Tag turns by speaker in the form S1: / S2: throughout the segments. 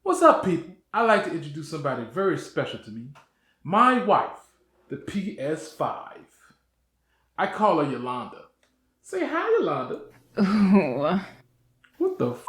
S1: What's up, people? I'd like to introduce somebody very special to me. My wife, the PS5. I call her Yolanda. Say hi, Yolanda.
S2: Ooh.
S1: What the f?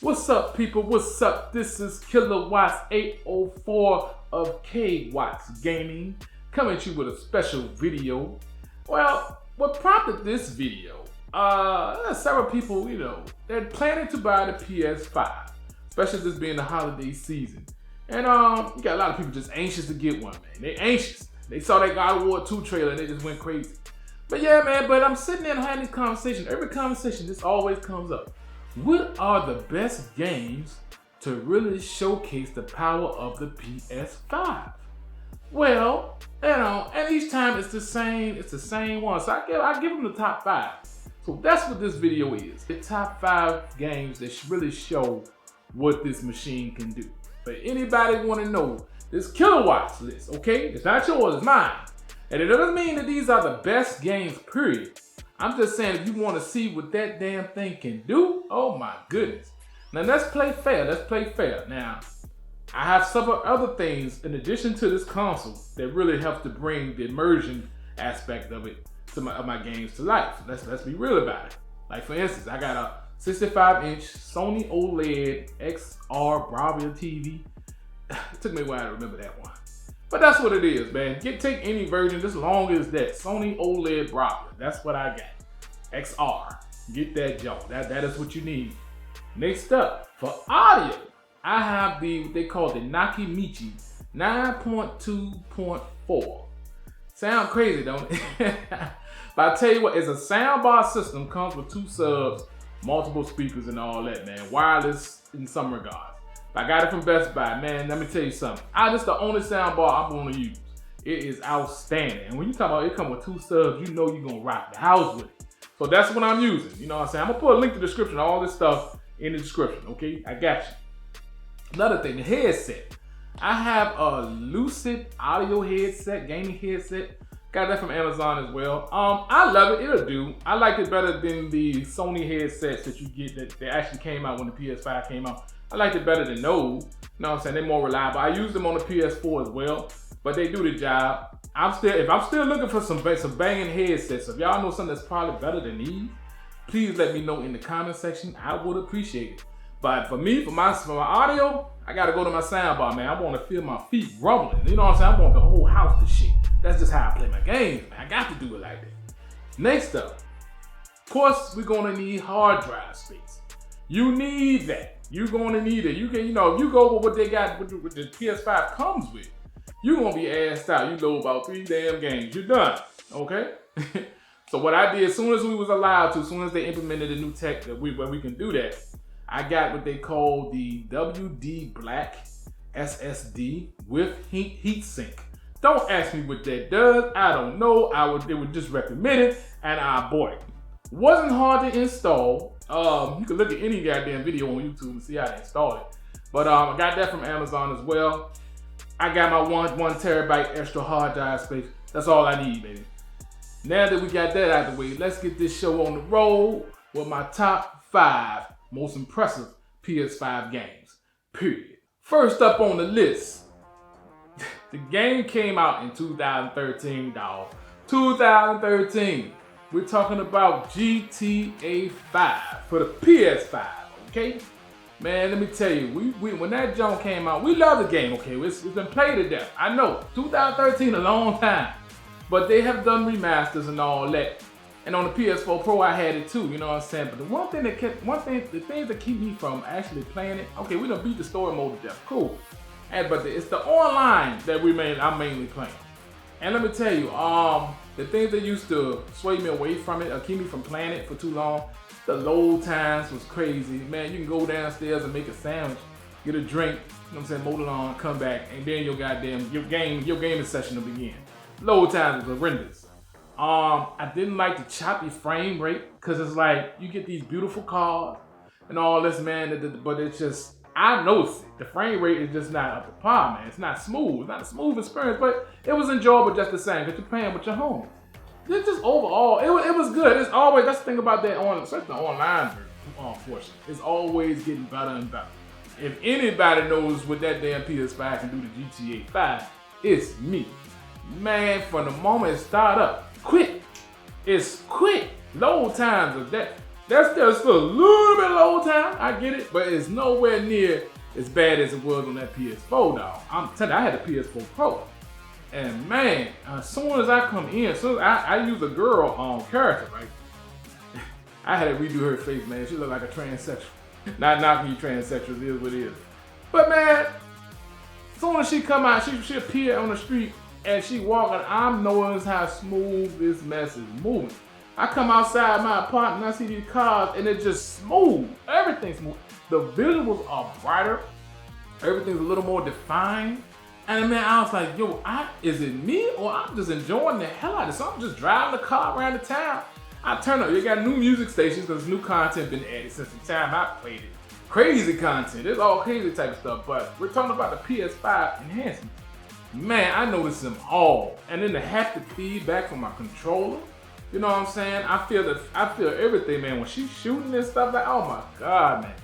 S1: What's up, people? What's up? This is Kilowatts 804 of K Watts Gaming, coming at you with a special video. Well, what prompted this video? Several people, they're planning to buy the PS5, especially this being the holiday season. And you got a lot of people just anxious to get one, man. They anxious. They saw that God of War 2 trailer and they just went crazy. But yeah, man, I'm sitting there and having this conversation. Every conversation, this always comes up. What are the best games to really showcase the power of the PS5? Well, and each time it's the same one. So I give them the top 5. So that's what this video is. The top 5 games that really show what this machine can do. But anybody want to know this kilowatts list, okay? It's not yours, it's mine. And it doesn't mean that these are the best games, period. I'm just saying, if you want to see what that damn thing can do, oh my goodness. Now let's play fair. Let's play fair. Now, I have several other things in addition to this console that really helps to bring the immersion aspect of it to my games to life. Let's be real about it. Like for instance, I got a 65-inch Sony OLED XR BRAVIA TV. It took me a while to remember that one. But that's what it is, man. Take any version just as long as that. Sony OLED BRAVIA. That's what I got. XR. Get that junk. That is what you need. Next up, for audio, I have what they call the NAKAMICHI 9.2.4. Sound crazy, don't it? But I tell you what, it's a soundbar system. Comes with 2 subs, multiple speakers and all that, man. Wireless in some regards. I got it from Best Buy, man. Let me tell you something. This is the only soundbar I'm going to use. It is outstanding. And when you talk about it come with 2 subs, you know you're going to rock the house with it. So that's what I'm using. You know what I'm saying? I'm going to put a link to the description, all this stuff in the description, okay? I got you. Another thing, the headset. I have a LUCID audio headset, gaming headset. Got that from Amazon as well. I love it. It'll do. I like it better than the Sony headsets that you get that actually came out when the PS5 came out. I like it better than those. You know what I'm saying? They're more reliable. I use them on the PS4 as well, but they do the job. If I'm still looking for some banging headsets, if y'all know something that's probably better than these, please let me know in the comment section. I would appreciate it. But for me, for my audio, I gotta go to my soundbar, man. I want to feel my feet rumbling. You know what I'm saying? I want the whole house to shake. That's just how I play my games, man. I got to do it like that. Next up, of course, we're gonna need hard drive space. You need that. You're gonna need it. You can, if you go with what they got, what the PS5 comes with, you're gonna be assed out. You load about 3 damn games. You're done. Okay? So what I did, as soon as we was allowed to, as soon as they implemented a new tech where we can do that, I got what they call the WD Black SSD with heatsink. Don't ask me what that does. I don't know. They would just recommend it, and I bought it. Wasn't hard to install. You can look at any goddamn video on YouTube and see how to install it. But I got that from Amazon as well. I got my 1 terabyte extra hard drive space. That's all I need, baby. Now that we got that out of the way, let's get this show on the road with my top 5 most impressive PS5 games, period. First up on the list, the game came out in 2013, dawg. 2013. We're talking about GTA 5 for the PS5, okay? Man, let me tell you, when that junk came out, we love the game, okay? It's been played to death. I know, 2013, a long time. But they have done remasters and all that. And on the PS4 Pro, I had it too, you know what I'm saying? But the things that keep me from actually playing it, okay, we done beat the story mode to death, cool. But it's the online that I'm mainly playing. And let me tell you, the things that used to sway me away from it or keep me from playing it for too long, The load times was crazy. Man, you can go downstairs and make a sandwich, get a drink, you know what I'm saying, mold it on, come back, and then your gaming session will begin. Load times was horrendous. I didn't like the choppy frame rate, because it's like, you get these beautiful cars and all this, man, but it's just, I noticed it. The frame rate is just not up to par, man. It's not smooth. It's not a smooth experience, but it was enjoyable just the same, because you're playing with your homies. It's just overall, it was good. It's always, that's the thing about that, especially the online version, unfortunately. It's always getting better and better. If anybody knows what that damn PS5 can do to GTA 5, it's me. Man, from the moment it started up, quick. It's quick. Load times of that. There's still a little bit of load time, I get it, but it's nowhere near as bad as it was on that PS4, dog. I'm telling you, I had a PS4 Pro. And man, as soon as I come in, I use a girl character, right? I had to redo her face, man. She looked like a transsexual. Not knocking you transsexuals, it is what it is. But man, as soon as she come out, she appear on the street and she walking, I'm noticing how smooth this mess is moving. I come outside my apartment and I see these cars and it's just smooth. Everything's smooth. The visuals are brighter. Everything's a little more defined. And man, I was like, yo, is it me or I'm just enjoying the hell out of this? So I'm just driving the car around the town. I turn up, you got new music stations because new content been added since the time I played it. Crazy content, there's all crazy type of stuff, but we're talking about the PS5 enhancements. Man, I noticed them all. And then the haptic feedback from my controller, you know what I'm saying? I feel everything, man. When she's shooting and stuff, like, oh my God, man.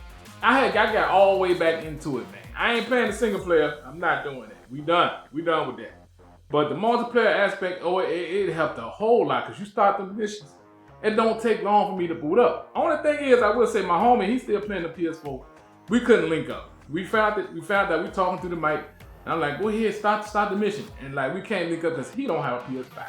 S1: I got all the way back into it, man. I ain't playing the single player, I'm not doing that. We done with that. But the multiplayer aspect, it helped a whole lot, because you start the missions. It don't take long for me to boot up. Only thing is, I will say my homie, he's still playing the PS4. We couldn't link up. We found that we talking through the mic, and I'm like, go ahead, start the mission. And like, we can't link up because he don't have a PS5.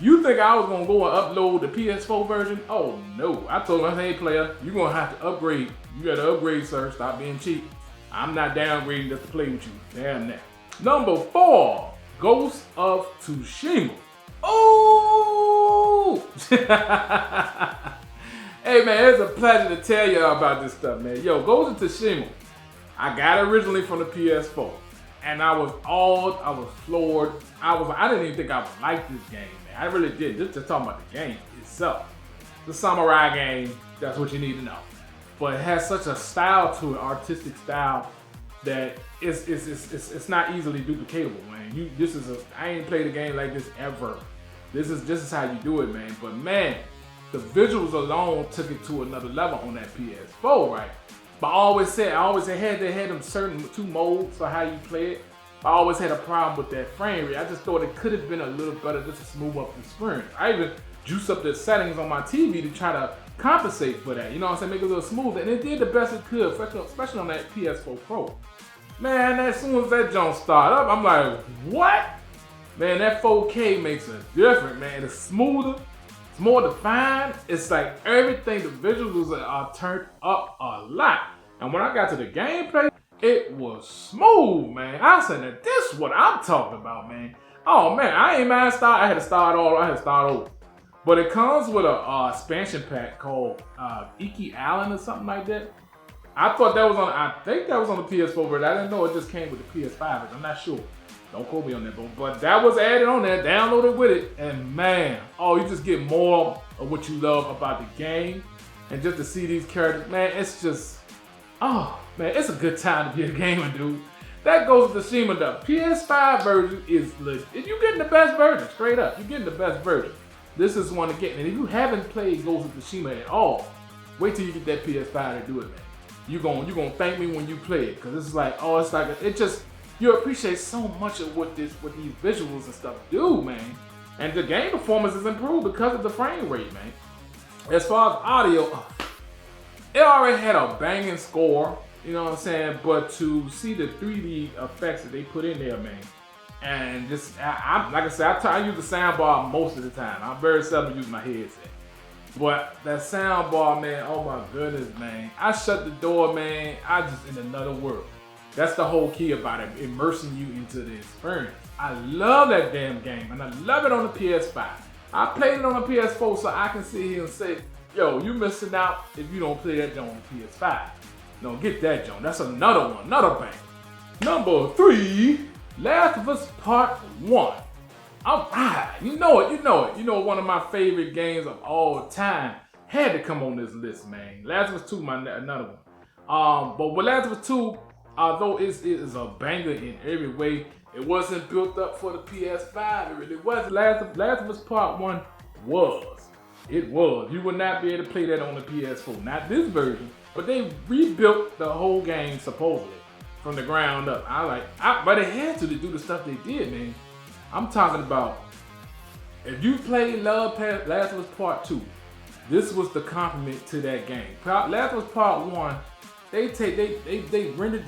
S1: You think I was gonna go and upload the PS4 version? Oh no. I told him, hey player, you're gonna have to upgrade. You gotta upgrade, sir. Stop being cheap. I'm not downgrading just to play with you. Damn that. Number 4, Ghost of Tushima. Oh! Hey man, it's a pleasure to tell y'all about this stuff, man. Yo, Ghost of Tushima. I got it originally from the PS4. And I was floored. I didn't even think I would like this game, man. I really did. Just talking about the game itself. The samurai game, that's what you need to know. But it has such a style to it, artistic style, that it's not easily duplicatable, man. I ain't played a game like this ever. This is how you do it, man. But man, the visuals alone took it to another level on that PS4, right? But I always said they had them certain 2 modes for how you play it. I always had a problem with that frame rate. I just thought it could have been a little better just to smooth up the experience. I even juiced up the settings on my TV to try to compensate for that. You know what I'm saying? Make it a little smoother. And it did the best it could, especially on that PS4 Pro. Man, as soon as that jump started up, I'm like, what? Man, that 4K makes a difference, man. It's smoother. It's more defined. It's like everything, the visuals are turned up a lot. And when I got to the gameplay, it was smooth, man. I said, this is what I'm talking about, man. Oh man, I ain't mind I had to start over. But it comes with a expansion pack called Iki Island or something like that. I think that was on the PS4 version. I didn't know it just came with the PS5 version. I'm not sure. Don't quote me on that, but that was added on there, downloaded with it, and man, you just get more of what you love about the game, and just to see these characters, man, it's just, oh man, it's a good time to be a gamer, dude. That goes to Tushima. The PS5 version is legit. You're getting the best version, straight up. You're getting the best version. This is one to get, and if you haven't played Ghost of Tushima at all, wait till you get that PS5 to do it, man. You're gonna thank me when you play it, because it's like, you appreciate so much of what these visuals and stuff do, man. And the game performance is improved because of the frame rate, man. As far as audio, it already had a banging score, you know what I'm saying? But to see the 3D effects that they put in there, man, and just, like I said, I use the soundbar most of the time. I very seldom use my headset. But that soundbar, man, oh my goodness, man. I shut the door, man, I just in another world. That's the whole key about it, immersing you into the experience. I love that damn game, and I love it on the PS5. I played it on the PS4 so I can sit here and say, Yo, you missing out if you don't play that joint on the PS5. No, get that joint. That's another one, another bang. Number 3, Last of Us Part 1. Alright, you know it. You know one of my favorite games of all time had to come on this list, man. Last of Us 2, another one. But with Last of Us 2, although it is a banger in every way, it wasn't built up for the PS5. It really wasn't. Last of Us Part 1 was. It was. You would not be able to play that on the PS4. Not this version, but they rebuilt the whole game supposedly from the ground up. But they had to do the stuff they did, man. I'm talking about, if you played Last of Us Part 2, this was the compliment to that game. Last of Us Part 1, they re-rendered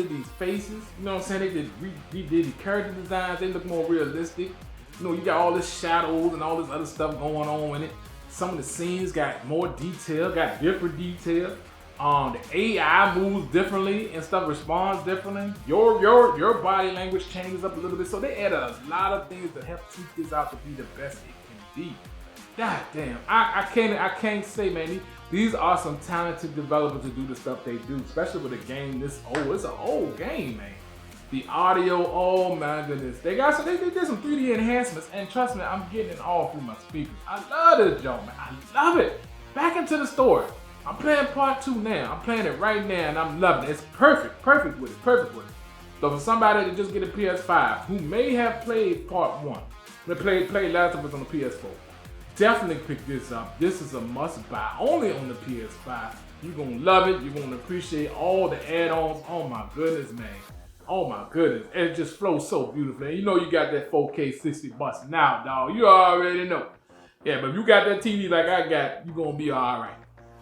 S1: these faces. You know what I'm saying? They did the character designs. They look more realistic. You know, you got all this shadows and all this other stuff going on in it. Some of the scenes got more detail, got different detail. The AI moves differently and stuff responds differently. Your body language changes up a little bit. So they added a lot of things to help tweak this out to be the best it can be. God damn, I can't say, man, these are some talented developers to do the stuff they do, especially with a game this old. It's an old game, man. The audio, oh my goodness. They did some 3D enhancements, and trust me, I'm getting it all through my speakers. I love this joint, man. I love it. Back into the story. I'm playing Part 2 now. I'm playing it right now, and I'm loving it. It's perfect with it. So for somebody to just get a PS5 who may have played Part 1, played Last of Us on the PS4, definitely pick this up. This is a must buy, only on the PS5. You're gonna love it. You're gonna appreciate all the add-ons. Oh my goodness, man. Oh my goodness, it just flows so beautifully. And you know you got that 4K 60 busting out, dog. You already know. Yeah, but if you got that TV like I got, you gonna be all right.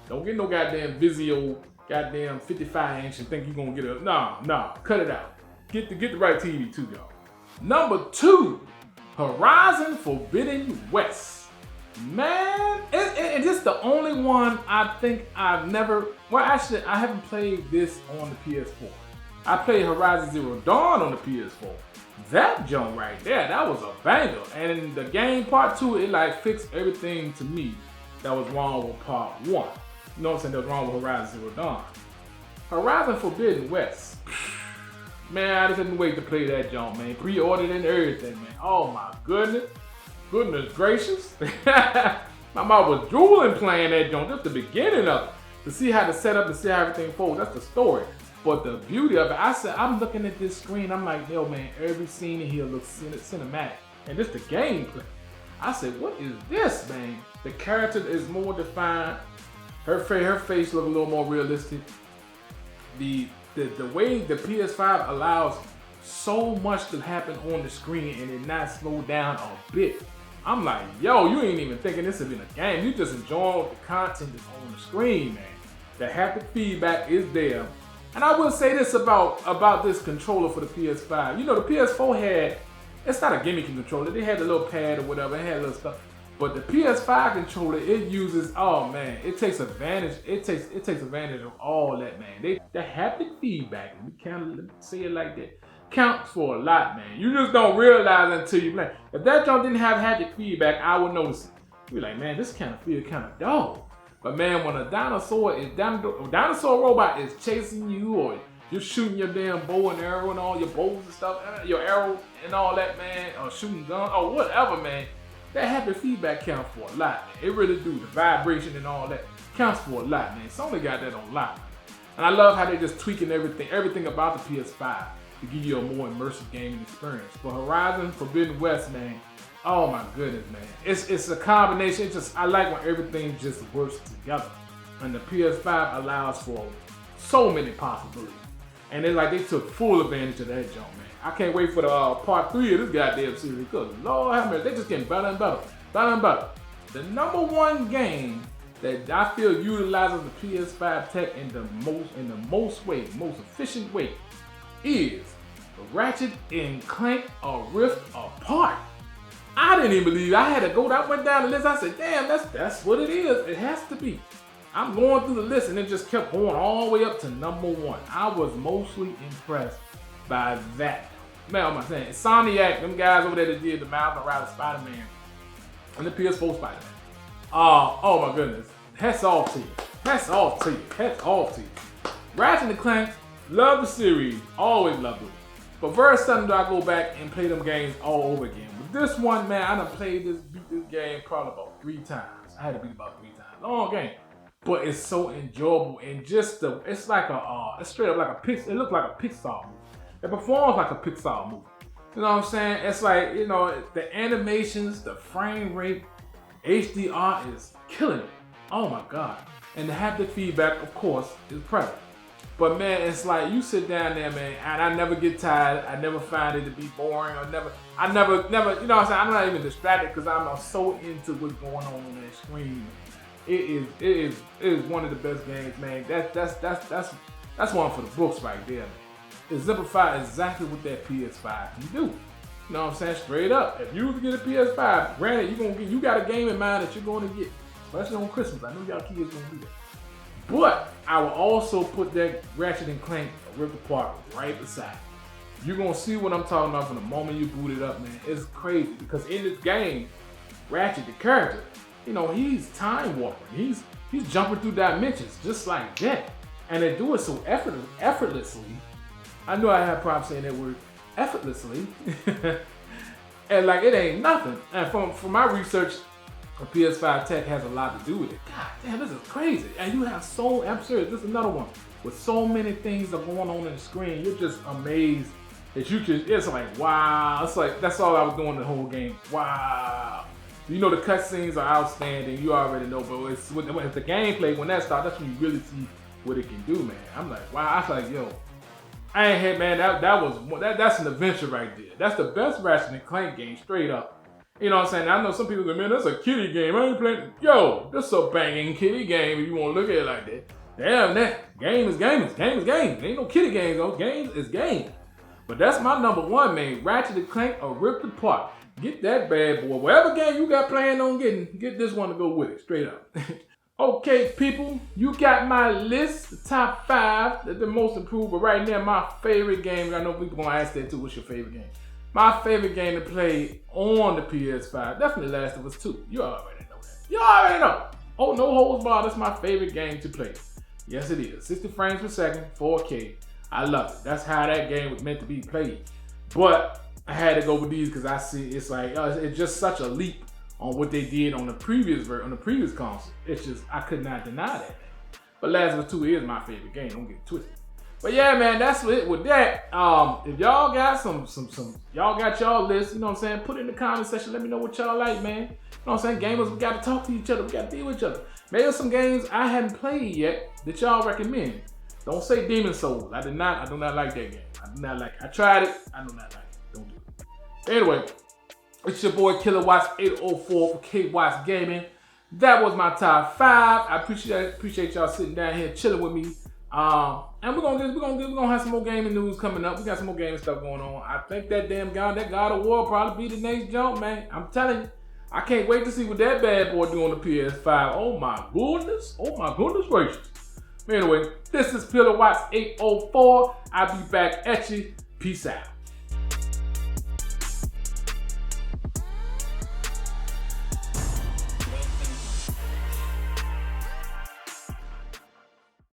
S1: Don't get no goddamn Vizio, goddamn 55-inch and think you gonna get a, no, cut it out. Get the right TV too, y'all. Number 2, Horizon Forbidden West. Man, and this is the only one I think I've never, well actually I haven't played this on the PS4. I played Horizon Zero Dawn on the PS4. That jump right there, that was a banger. And in the game Part 2, it like fixed everything to me that was wrong with Part 1. You know what I'm saying, that was wrong with Horizon Zero Dawn. Horizon Forbidden West. Man, I just didn't wait to play that jump, man. Pre-ordered and everything, man. Oh my goodness. Goodness gracious. My mom was drooling playing that jump, just the beginning of it. To see how to set up and see how everything folds, that's the story. But the beauty of it, I'm looking at this screen, I'm like, yo man, every scene in here looks cinematic. And just the gameplay. I said, what is this, man? The character is more defined. Her face look a little more realistic. The way the PS5 allows so much to happen on the screen and it not slow down a bit. I'm like, yo, you ain't even thinking this is in a game. You just enjoying the content that's on the screen, man. The haptic feedback is there. And I will say this about this controller for the PS5. You know, the PS4 had, it's not a gimmicky controller. They had a little pad or whatever, it had a little stuff. But the PS5 controller, it uses, oh man, it takes advantage. It takes advantage of all that, man. The haptic feedback, we can't say it like that, counts for a lot, man. You just don't realize until you play. If that junk didn't have haptic feedback, I would notice it. You'd be like, man, this kind of feels kind of dull. But man, when a dinosaur robot is chasing you, or you're shooting your damn bow and arrow and all your bows and stuff, your arrow and all that, man, or shooting guns or whatever, man, that haptic feedback counts for a lot, man. It really do. The vibration and all that counts for a lot, man. Sony got that on lock. And I love how they just tweaking everything about the PS5 to give you a more immersive gaming experience. But Horizon Forbidden West, man, oh my goodness, man. It's a combination. I like when everything just works together. And the PS5 allows for so many possibilities. And it's like they took full advantage of that jump, man. I can't wait for the part 3 of this goddamn series. Good Lord have mercy, they just getting better and better. Better and better. The number one game that I feel utilizes the PS5 tech in the most efficient way is Ratchet and Clank A Rift Apart. I didn't even believe it. I had to go, I went down the list, I said, damn, that's what it is. It has to be. I'm going through the list and it just kept going all the way up to number 1. I was mostly impressed by that. Man, I'm saying, Insomniac, them guys over there that did the Miles Morales Spider-Man and the PS4 Spider-Man. Oh my goodness. hats off to you. Hats off to you. Hats off to you. Ratchet and Clank, love the series. Always loved it. But very seldom do I go back and play them games all over again. But this one, man, I done beat this game probably about 3 times. I had to beat it about 3 times. Long game. But it's so enjoyable and just it's like it's straight up like a it looks like a Pixar movie. It performs like a Pixar movie. You know what I'm saying? It's like, you know, the animations, the frame rate, HDR is killing it. Oh my God. And the haptic feedback, of course, is present. But man, it's like you sit down there, man, and I never get tired. I never find it to be boring or I never, you know what I'm saying? I'm not even distracted because I'm so into what's going on that screen. It is one of the best games, man. That's one for the books right there, man. It exemplifies exactly what that PS5 can do. You know what I'm saying? Straight up. If you were to get a PS5, granted, you got a game in mind that you're going to get, especially on Christmas. I know y'all kids gonna do that. But I will also put that Ratchet and Clank Rift Apart right beside it. You're gonna see what I'm talking about from the moment you boot it up, man. It's crazy because in this game, Ratchet, the character, you know, he's time warping. He's jumping through dimensions just like that, and they do it so effortlessly. I know I have problems saying that word, effortlessly, and like it ain't nothing. And from my research, PS5 tech has a lot to do with it. God damn, this is crazy. And you have I'm serious, this is another one. With so many things that are going on in the screen, you're just amazed that it's like, wow. It's like, that's all I was doing the whole game. Wow. You know, the cutscenes are outstanding. You already know, but it's with the gameplay, when that starts, that's when you really see what it can do, man. I'm like, wow. I was like, yo, I ain't had, man, that's an adventure right there. That's the best Ratchet and Clank game, straight up. You know what I'm saying? I know some people go, man, that's a kiddie game. I ain't playing. Yo, this is a banging kiddie game if you want to look at it like that. Damn, that game is game. There ain't no kiddie games, though. Games is game. But that's my number one, man. Ratchet and Clank or Rift Apart. Get that bad boy. Whatever game you got planned on getting, get this one to go with it, straight up. Okay, people, you got my list, the top 5, the most improved. But right now, my favorite game, I know people gonna ask that too, what's your favorite game? My favorite game to play on the PS5, definitely Last of Us 2. You already know that. You already know. Oh, no holds barred, that's my favorite game to play. Yes, it is. 60 frames per second, 4K. I love it. That's how that game was meant to be played. But I had to go with these because I see it's like, it's just such a leap on what they did on the previous console. It's just, I could not deny that. But Last of Us 2 is my favorite game, don't get it twisted. But yeah, man, that's it with that. If y'all got y'all got y'all list, you know what I'm saying? Put it in the comment section. Let me know what y'all like, man. You know what I'm saying? Gamers, we got to talk to each other. We got to deal with each other. Maybe some games I hadn't played yet that y'all recommend. Don't say Demon Souls. I do not like that game. I do not like it. I tried it. I do not like it. Don't do it. Anyway, it's your boy KillerWatts804 for K-Watts Gaming. That was my top 5. I appreciate y'all sitting down here chilling with me. And we're gonna have some more gaming news coming up. We got some more gaming stuff going on. I think that God of War probably be the next jump, man. I'm telling you, I can't wait to see what that bad boy do on the PS5. Oh my goodness gracious. Anyway, this is KillerWatts804. I'll be back at you. Peace out.